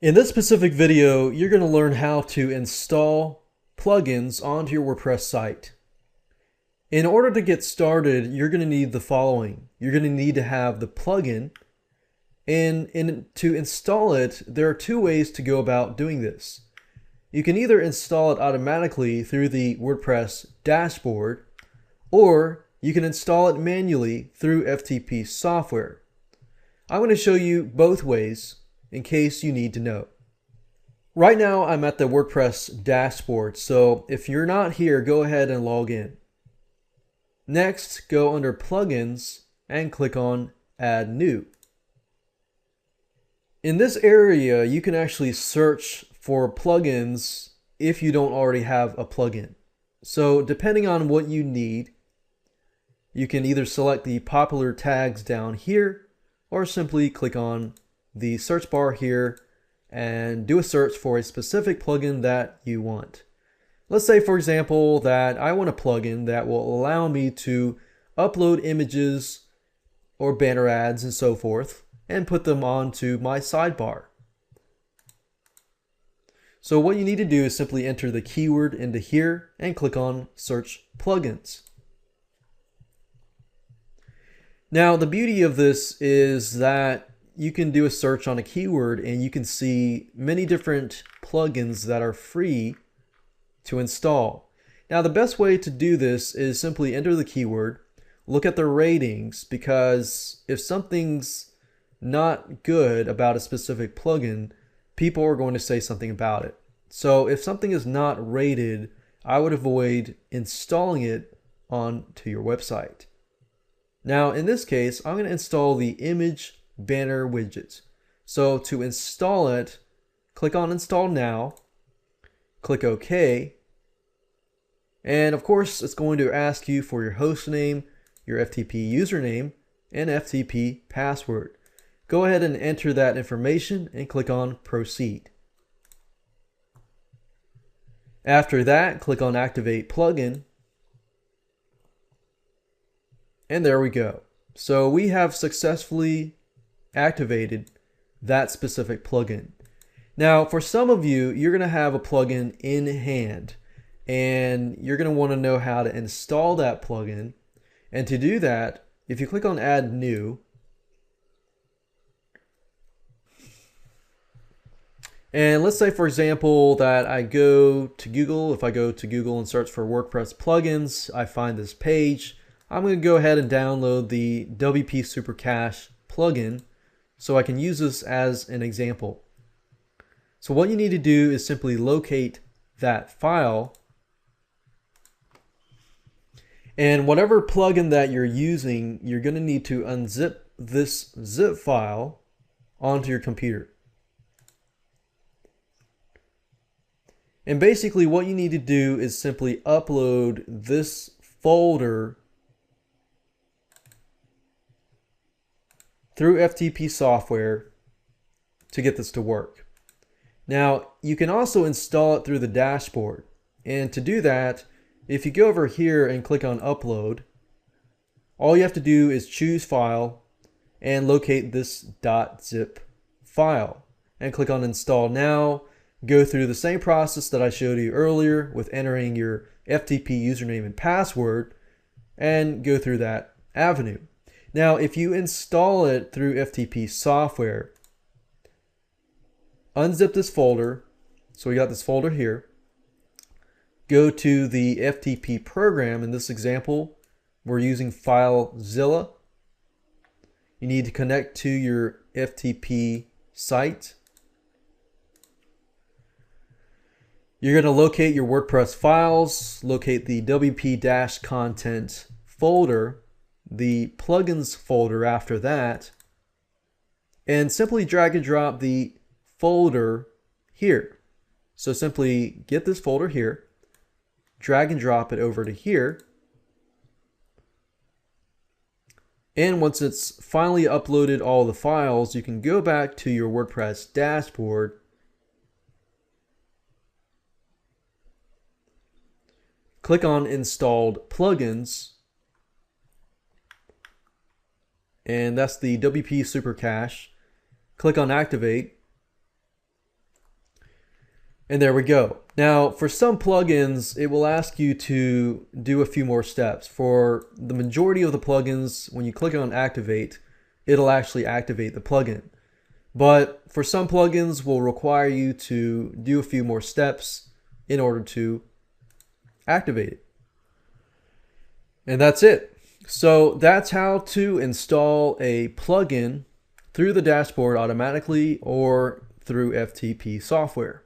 In this specific video, you're going to learn how to install plugins onto your WordPress site. In order to get started, you're going to need the following. You're going to need to have the plugin, and to install it, there are two ways to go about doing this. You can either install it automatically through the WordPress dashboard, or you can install it manually through FTP software. I'm going to show you both ways in case you need to know. Right now I'm at the WordPress dashboard, so if you're not here, go ahead and log in. Next, go under Plugins and click on Add New. In this area, you can actually search for plugins if you don't already have a plugin. So depending on what you need, you can either select the popular tags down here or simply click on the search bar here and do a search for a specific plugin that you want. Let's say, for example, that I want a plugin that will allow me to upload images or banner ads and so forth and put them onto my sidebar. So what you need to do is simply enter the keyword into here and click on Search Plugins. Now, the beauty of this is that you can do a search on a keyword and you can see many different plugins that are free to install. Now, the best way to do this is simply enter the keyword, look at the ratings, because if something's not good about a specific plugin, people are going to say something about it. So if something is not rated, I would avoid installing it onto your website. Now, in this case, I'm going to install the image banner widget. So to install it, click on Install Now, click OK, and of course it's going to ask you for your host name, your FTP username, and FTP password. Go ahead and enter that information and click on Proceed. After that, click on Activate Plugin, and there we go. So we have successfully activated that specific plugin. Now, for some of you, you're going to have a plugin in hand and you're going to want to know how to install that plugin. And to do that, if you click on Add New, and let's say, for example, that I go to Google. If I go to Google and search for WordPress plugins, I find this page. I'm going to go ahead and download the WP Super Cache plugin so I can use this as an example. So what you need to do is simply locate that file, and whatever plugin that you're using, you're going to need to unzip this zip file onto your computer. And basically what you need to do is simply upload this folder through FTP software to get this to work. Now, you can also install it through the dashboard. And to do that, if you go over here and click on Upload, all you have to do is choose File and locate this .zip file and click on Install Now. Go through the same process that I showed you earlier with entering your FTP username and password and go through that avenue. Now, if you install it through FTP software, unzip this folder. So we got this folder here. Go to the FTP program. In this example, we're using FileZilla. You need to connect to your FTP site. You're going to locate your WordPress files, locate the WP-content folder, the plugins folder after that, and simply drag and drop the folder here. So simply get this folder here, drag and drop it over to here, and once it's finally uploaded all the files, you can go back to your WordPress dashboard, click on Installed Plugins, and that's the WP Super Cache. Click on Activate, And there we go. Now, for some plugins, it will ask you to do a few more steps. For the majority of the plugins, when you click on activate, it'll actually activate the plugin. But for some plugins, will require you to do a few more steps in order to activate it. And that's it. So that's how to install a plugin through the dashboard automatically or through FTP software.